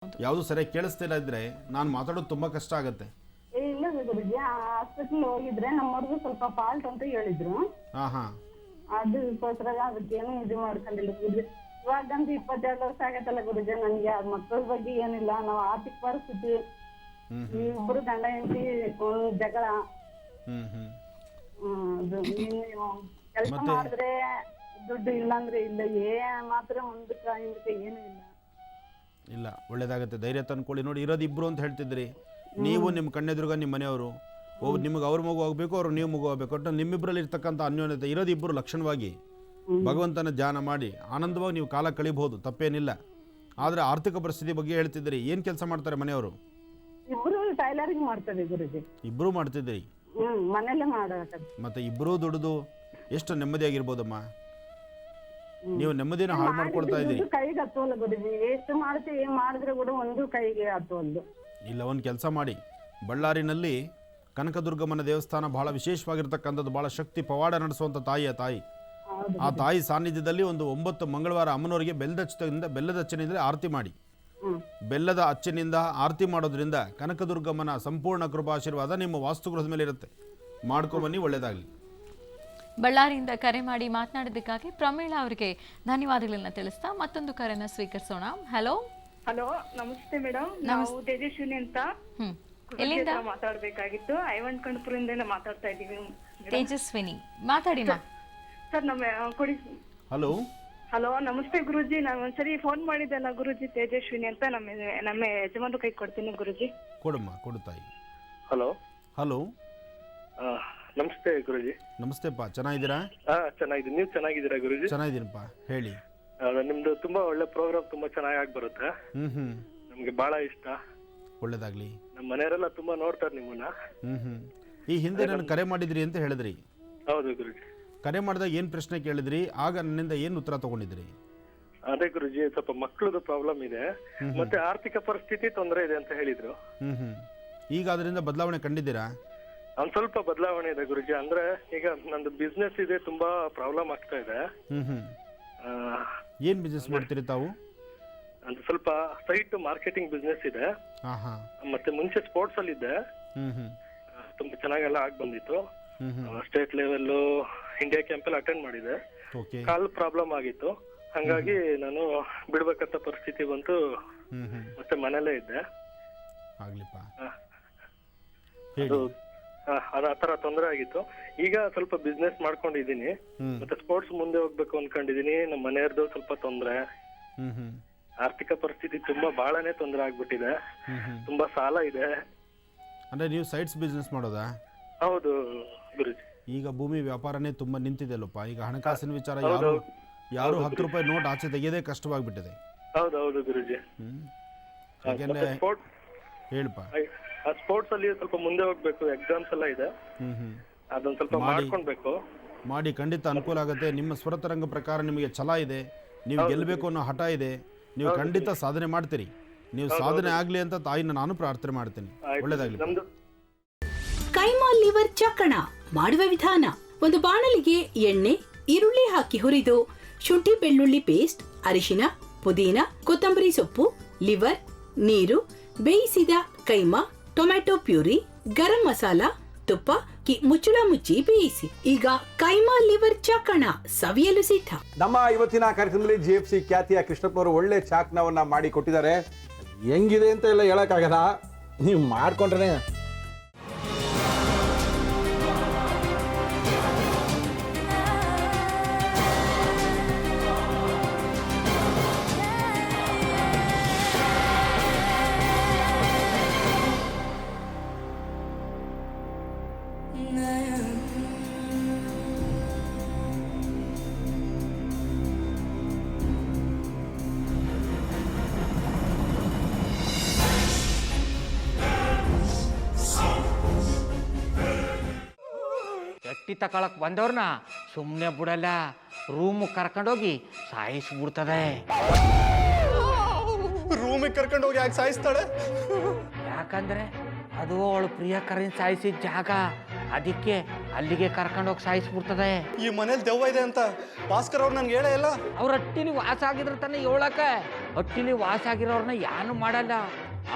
ಯಾವುದು ಸರಿಯಾಗಿ ಕೇಳಿಸ್ತಿಲ್ಲ ಇದ್ರೆ ನಾನು ಮಾತಾಡೋದು ತುಂಬ ಕಷ್ಟ ಆಗುತ್ತೆ. ಇಲ್ಲ ಗುರುಜಿ, ಹಾಸ್ಪಿಟಲ್ ಹೋಗಿದ್ರೆ ನಮ್ಮವ್ರಿಗೂ ಸ್ವಲ್ಪ ಫಾಲ್ಟ್ ಅಂತ ಹೇಳಿದ್ರು. ಅದಕ್ಕೋಸ್ಕರ ಅದಕ್ಕೇನು ಇದು ಮಾಡ್ಕೊಂಡಿಲ್ಲ ಗುರುಜಿ. ಇವಾಗಂತೂ 22 ವರ್ಷ ಆಗತ್ತಲ್ಲ ಗುರುಜಿ. ನನಗೆ ಮಕ್ಕಳ ಬಗ್ಗೆ ಏನಿಲ್ಲ. ನಾವು ಆರ್ಥಿಕ ಪರಿಸ್ಥಿತಿ, ಇಬ್ರು ಗಂಡ ಹೆಂಡತಿ ಜಗಳ, ಕೆಲಸ ಮಾಡಿದ್ರೆ ದುಡ್ಡು ಇಲ್ಲಾಂದ್ರೆ ಇಲ್ಲ, ಮಾತ್ರ ಮುಂದಕ್ಕೆ ಹಿಂದಕ್ಕೆ ಏನು ಇಲ್ಲ. ಇಲ್ಲ, ಒಳ್ಳೇದಾಗತ್ತೆ, ಧೈರ್ಯ ತಂದ್ಕೊಳ್ಳಿ. ನೋಡಿ, ಇರೋದು ಇಬ್ರು ಅಂತ ಹೇಳ್ತಿದ್ರಿ ನೀವು, ನಿಮ್ಮ ಕಣ್ಣೆದುರುಗ ನಿಮ್ಮ ಮನೆಯವರು. ನಿಮ್ಗೆ ಅವ್ರ ಮಗು ಆಗಬೇಕು, ಅವ್ರು ನೀವು ಮಗು ಆಗಬೇಕು. ಒಟ್ಟು ನಿಮ್ಮಿಬ್ಬರಲ್ಲಿ ಇರ್ತಕ್ಕಂಥ ಅನ್ಯೋನ್ಯತೆ ಇರೋದು ಇಬ್ಬರು ಲಕ್ಷಣವಾಗಿ ಭಗವಂತನ ಧ್ಯಾನ ಮಾಡಿ ಆನಂದವಾಗಿ ನೀವು ಕಾಲ ಕಳಿಬಹುದು, ತಪ್ಪೇನಿಲ್ಲ. ಆದರೆ ಆರ್ಥಿಕ ಪರಿಸ್ಥಿತಿ ಬಗ್ಗೆ ಹೇಳ್ತಿದ್ದೀರಿ. ಏನು ಕೆಲಸ ಮಾಡ್ತಾರೆ ಮನೆಯವರು? ಇಬ್ರು ಟೈಲರಿಂಗ್ ಮಾಡ್ತಾರೆ ಗುರುಜಿ. ಇಬ್ರು ಮಾಡ್ತಿದ್ದೀರಿ? ಮನೆಯಲ್ಲೇ ಮಾಡಬೇಕು. ಮತ್ತೆ ಇಬ್ರು ದುಡಿದು ಎಷ್ಟು ನೆಮ್ಮದಿಯಾಗಿರ್ಬೋದಮ್ಮ. ನೀವು ನೆಮ್ಮದಿನ ಹಾಳು ಮಾಡ್ಕೊಳ್ತಾ ಇದ್ದೀರಿ. ಕೈಗೆ ಹತ್ತುವಲ್ಲ ಗುರುಜಿ, ಎಷ್ಟು ಮಾಡ್ತೀವಿ ಮಾಡಿದ್ರೆ ಕೂಡ ಒಂದು ಕೈಗೆ ಹತ್ತುವಲ್ದು. ಇಲ್ಲ, ಒಂದು ಕೆಲಸ ಮಾಡಿ. ಬಳ್ಳಾರಿನಲ್ಲಿ ಕನಕದುರ್ಗಮ್ಮನ ದೇವಸ್ಥಾನ ಬಹಳ ವಿಶೇಷವಾಗಿರ್ತಕ್ಕಂಥದ್ದು, ಬಹಳ ಶಕ್ತಿ ಪವಾಡ ನಡೆಸುವಂಥ ತಾಯಿ. ಆ ತಾಯಿ ಸಾನ್ನಿಧ್ಯದಲ್ಲಿ ಒಂದು 9 ಮಂಗಳವಾರ ಅಮ್ಮನವರಿಗೆ ಬೆಲ್ಲದ ಅಚ್ಚನಿಂದಲೇ ಆರತಿ ಮಾಡಿ. ಬೆಲ್ಲದ ಅಚ್ಚನಿಂದ ಆರತಿ ಮಾಡೋದ್ರಿಂದ ಕನಕದುರ್ಗಮ್ಮನ ಸಂಪೂರ್ಣ ಕೃಪಾಶೀರ್ವಾದ ನಿಮ್ಮ ವಾಸ್ತುಗೃಹದ ಮೇಲೆ ಇರುತ್ತೆ. ಮಾಡ್ಕೊಂಬನ್ನಿ, ಒಳ್ಳೇದಾಗಲಿ. ಬಳ್ಳಾರಿಯಿಂದ ಕರೆ ಮಾಡಿ ಮಾತನಾಡಿದ್ದಕ್ಕಾಗಿ ಪ್ರಮೀಳಾ ಅವರಿಗೆ ಧನ್ಯವಾದಗಳನ್ನ ತಿಳಿಸ್ತಾ ಮತ್ತೊಂದು ಕರೆನ ಸ್ವೀಕರಿಸೋಣ. ಹಲೋ. ಹಲೋ, ನಮಸ್ತೆ ಮೇಡಮ್. ನಾವು ತೇಜಸ್ವಿನಿ ಅಂತ ಎಲ್ಲಿಂದ ಮಾತಾಡ್ಬೇಕಾಗಿತ್ತು. ಐವನ್ ಕಣ್ಪುರದಿಂದ ಮಾತಾಡ್ತಾ ಇದ್ದೀವಿ. ತೇಜಸ್ವಿನಿ, ಮಾತಾಡಿ ಮಾ. ಸರ್, ನಮ್ಮ ಕೊಡಿ. ಹಲೋ. ಹಲೋ, ನಮಸ್ತೆ ಗುರುಜಿ. ನಾನು ಒಂದ್ಸರಿ ಫೋನ್ ಮಾಡಿದ್ದೆಲ್ಲ ಗುರುಜಿ, ತೇಜಸ್ವಿನಿ ಅಂತ. ನಮ್ಮ ಯಜಮಾನ್ರ ಕೈ ಕೊಡ್ತೀನಿ ಗುರುಜಿ. ಕೊಡಮ್ಮ, ಕೊಡುತ್ತಾಯಿ. ಹಲೋ. ಹಲೋ, ನಮಸ್ತೆ ಗುರುಜಿ. ನಮಸ್ತೆಪ್ಪ, ಚೆನ್ನಾಗಿದ್ದೀರಾ? ಚೆನ್ನಾಗಿದ್ದೀನಿ. ನೀವು ಚೆನ್ನಾಗಿದ್ದೀರಾ ಗುರುಜಿ? ಚೆನ್ನಾಗಿದ್ದೀನಪ್ಪ, ಹೇಳಿ. ನಿಮ್ದು ತುಂಬಾ ಒಳ್ಳೆ ಪ್ರೋಗ್ರಾಮ್, ತುಂಬಾ ಚೆನ್ನಾಗಿ ಬರುತ್ತೆ. ನಮ್ಗೆ ಬಹಳ ಇಷ್ಟ. ಒಳ್ಳೇದಾಗ್ಲಿ. ನಮ್ಮ ಮನೆಯವರೆಲ್ಲ ತುಂಬಾ ನೋಡ್ತಾರೆ ನಿಮ್ಮನ್ನ. ಈ ಹಿಂದೆ ನಾನು ಕರೆ ಮಾಡಿದ್ರಿ ಅಂತ ಹೇಳಿದ್ರಿ. ಹೌದು ಗುರುಜಿ. ಕರೆ ಮಾಡಿದಾಗ ಏನ್ ಪ್ರಶ್ನೆ ಕೇಳಿದ್ರಿ? ಆಗ ನನ್ನಿಂದ ಏನ್ ಉತ್ತರ ತಗೊಂಡಿದ್ರಿ? ಅದೇ ಗುರುಜಿ, ಸ್ವಲ್ಪ ಮಕ್ಕಳದು ಪ್ರಾಬ್ಲಮ್ ಇದೆ, ಮತ್ತೆ ಆರ್ಥಿಕ ಪರಿಸ್ಥಿತಿ ತೊಂದರೆ ಇದೆ ಅಂತ ಹೇಳಿದ್ರು. ಈಗ ಅದರಿಂದ ಬದಲಾವಣೆ ಕಂಡಿದ್ದೀರಾ? ಒಂದ್ ಸ್ವಲ್ಪ ಬದಲಾವಣೆ ಇದೆ ಗುರುಜಿ. ಅಂದ್ರೆ ಈಗ ನಂದು ಬಿಸ್ನೆಸ್ ಇದೆ, ತುಂಬಾ ಪ್ರಾಬ್ಲಮ್ ಆಗ್ತಾ ಇದೆ. ಏನ್ ಬಿಸ್ನೆಸ್ ಮಾಡ್ತೀರಿ ತಾವು? ಅಂತ ಸ್ವಲ್ಪ ಸೈಟ್ ಮಾರ್ಕೆಟಿಂಗ್ ಬಿಸ್ನೆಸ್ ಇದೆ. ಮತ್ತೆ ಮುಂಚೆ ಸ್ಪೋರ್ಟ್ಸ್ ಅಲ್ಲಿ ಇದ್ದೆ, ತುಂಬಾ ಚೆನ್ನಾಗೆಲ್ಲ ಆಗಿ ಬಂದಿತ್ತು. ಸ್ಟೇಟ್ ಲೆವೆಲ್, ಇಂಡಿಯಾ ಕ್ಯಾಂಪ್ ಅಲ್ಲಿ ಅಟೆಂಡ್ ಮಾಡಿದೆ. ಕಾಲ್ ಪ್ರಾಬ್ಲಮ್ ಆಗಿತ್ತು, ಹಂಗಾಗಿ ನಾನು ಬಿಡ್ಬೇಕಂತ ಪರಿಸ್ಥಿತಿ ಬಂತು. ಮತ್ತೆ ಮನೇಲೇ ಇದ್ದೆ. ಆತರ ತೊಂದರೆ ಆಗಿತ್ತು. ಈಗ ಸ್ವಲ್ಪ ಬಿಸ್ನೆಸ್ ಮಾಡ್ಕೊಂಡಿದೀನಿ, ಮತ್ತೆ ಸ್ಪೋರ್ಟ್ಸ್ ಮುಂದೆ ಹೋಗ್ಬೇಕು ಅನ್ಕೊಂಡಿದೀನಿ. ನಮ್ಮ ಮನೆಯವ್ರದ್ದು ಸ್ವಲ್ಪ ತೊಂದರೆ, ಆರ್ಥಿಕ ಪರಿಸ್ಥಿತಿ ತುಂಬಾ ಬಹಳನೇ ತೊಂದರೆ ಆಗ್ಬಿಟ್ಟಿದೆ. ತುಂಬಾ ಸಾಲ ಇದೆ. ಅಂದ್ರೆ ನೀವು ಸೈಟ್ಸ್ ಬಿಸ್ನೆಸ್ ಮಾಡೋದಾ? ಹೌದು ಗುರುಜಿ. ಈಗ ಭೂಮಿ ವ್ಯಾಪಾರನೇ ತುಂಬಾ ನಿಂತಿದೆಲ್ಲಪ್ಪ. ಈಗ ಹಣಕಾಸಿನ ವಿಚಾರ ಯಾರು 10 ರೂಪಾಯಿ ನೋಟ್ ಆಚೆ ತೆಗೆಯೋದೇ ಕಷ್ಟವಾಗ್ಬಿಟ್ಟಿದೆ. ಹೌದೌದು ಗುರುಜಿ. ಹೇಳಪ್ಪ. ಸ್ಪೋರ್ಟ್ಸ್ ಅಲ್ಲಿ ಸ್ವಲ್ಪ ಮುಂದೆ ಹೋಗ್ಬೇಕು, ಎಕ್ಸಾಮ್ಸ್ ಎಲ್ಲ ಇದೆ, ಅದೊಂದು ಸ್ವಲ್ಪ ಮಾಡ್ಕೊಳ್ಬೇಕು. ಮಾಡಿ, ಖಂಡಿತ ಅನುಕೂಲ ಆಗುತ್ತೆ. ನಿಮ್ಮ ಸ್ವರತರಂಗ ಪ್ರಕಾರ ನಿಮಗೆ ಛಲ ಇದೆ, ನೀವು ಗೆಲ್ಲಬೇಕು ಅನ್ನೋ ಹಠ ಇದೆ, ನೀವು ಖಂಡಿತ ಸಾಧನೆ ಮಾಡ್ತೀರಿ. ನೀವು ಸಾಧನೆ ಆಗ್ಲಿ ಅಂತ ತಾಯಿನ ನಾನು ಪ್ರಾರ್ಥನೆ ಮಾಡ್ತೀನಿ. ಒಳ್ಳೇದಾಗ್ಲಿ. ಕೈಮಾ ಲಿವರ್ ಚಕ್ಕಣ ಮಾಡುವ ವಿಧಾನ: ಒಂದು ಬಾಣಲಿಗೆ ಎಣ್ಣೆ, ಈರುಳ್ಳಿ ಹಾಕಿ ಹುರಿದು ಶುಂಠಿ ಬೆಳ್ಳುಳ್ಳಿ ಪೇಸ್ಟ್, ಅರಿಶಿನ, ಪುದೀನ, ಕೊತ್ತಂಬರಿ ಸೊಪ್ಪು, ಲಿವರ್, ನೀರು, ಬೇಯಿಸಿದ ಕೈಮಾ, ಟೊಮ್ಯಾಟೊ ಪ್ಯೂರಿ, ಗರಂ ಮಸಾಲ, ತುಪ್ಪ ಮುಚ್ಚಳ ಮುಚ್ಚಿ ಬೇಯಿಸಿ. ಈಗ ಕೈಮಾ ಲಿವರ್ ಚಾಕಣ ಸವಿಯಲು ಸಿದ್ಧ. ನಮ್ಮ ಇವತ್ತಿನ ಕಾರ್ಯಕ್ರಮದಲ್ಲಿ GFC ಖ್ಯಾತಿಯ ಕೃಷ್ಣಪ್ಪನವರು ಒಳ್ಳೆ ಚಾಕ್ನವನ್ನ ಮಾಡಿ ಕೊಟ್ಟಿದ್ದಾರೆ. ಹೆಂಗಿದೆ ಅಂತ ಎಲ್ಲ ಹೇಳಕ್ಕಾಗಲ್ಲ, ನೀವು ಮಾಡ್ಕೊಂಡ್ರೆ. ಎಟ್ಟಿ ತಕೊಳಕ್ ಬಂದವ್ರನ್ನ ಸುಮ್ಮನೆ ಬಿಡಲ್ಲ, ರೂಮ್ ಕರ್ಕೊಂಡೋಗಿ ಸಾಯಿಸ್ಬಿಡ್ತದೆ. ರೂಮಿಗೆ ಕರ್ಕೊಂಡೋಗಿ ಯಾಕೆ ಸಾಯಿಸ್ತಾಳೆ? ಯಾಕಂದ್ರೆ ಅದು ಅವಳು ಪ್ರಿಯಕರನ್ ಸಾಯಿಸಿದ ಜಾಗ. ಅದಕ್ಕೆ ಅಲ್ಲಿಗೆ ಕರ್ಕೊಂಡೋಗಿ ಸಾಯಿಸ್ಬಿಡ್ತದೆ. ಈ ಮನೇಲಿ ದೆವ್ವ ಇದೆ ಅಂತ ಭಾಸ್ಕರ್ ಅವ್ರು ನನ್ಗೆ ಹೇಳೇ ಇಲ್ಲ. ಅವ್ರ ಹಟ್ಟಿಲಿ ವಾಸ ಆಗಿದ್ರೆ ತಾನೆ ಹೇಳಕ್ಕೆ. ಹಟ್ಟಿಲಿ ವಾಸ ಆಗಿರೋರ್ನ ಏನು ಮಾಡಲ್ಲ,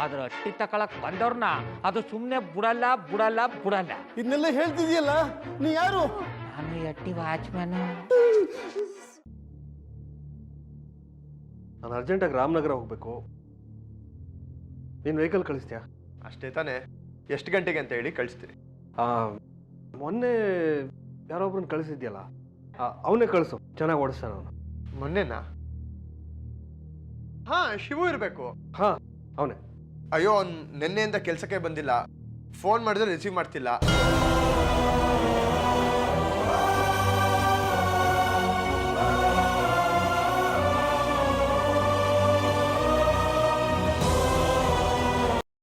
ಆದ್ರೆ ಹಟ್ಟಿ ತಕೊಳಕ್ ಬಂದವ್ರನ್ನ ಅದು ಸುಮ್ಮನೆ ಬಿಡಲ್ಲ ಬಿಡಲ್ಲ ಬಿಡಲ್ಲ. ಇದನ್ನೆಲ್ಲ ಹೇಳ್ತಿದ್ಯಲ್ಲ, ನೀ ಯಾರು? ನಾನು ಈ ಹಟ್ಟಿ ವಾಚ್ಮ್ಯಾನು. ನಾನು ಅರ್ಜೆಂಟಾಗಿ ರಾಮನಗರ ಹೋಗ್ಬೇಕು. ನೀನು ವೆಹಿಕಲ್ ಕಳಿಸ್ತೀಯಾ? ಅಷ್ಟೇ ತಾನೇ, ಎಷ್ಟು ಗಂಟೆಗೆ ಅಂತ ಹೇಳಿ ಕಳಿಸ್ತೀನಿ. ಮೊನ್ನೆ ಯಾರೊಬ್ರನ್ನ ಕಳಿಸಿದ್ಯಲ್ಲ, ಅವನೇ ಕಳಿಸು, ಚೆನ್ನಾಗಿ ಓಡಿಸ್ತಾನ ಅವನು. ಮೊನ್ನೆನಾ? ಹಾ, ಶಿವು ಇರಬೇಕು. ಹಾ, ಅವನೇ. ಅಯ್ಯೋ, ಅವ್ನು ನಿನ್ನೆಯಿಂದ ಕೆಲಸಕ್ಕೆ ಬಂದಿಲ್ಲ. ಫೋನ್ ಮಾಡಿದ್ರೆ ರಿಸೀವ್ ಮಾಡ್ತಿಲ್ಲ.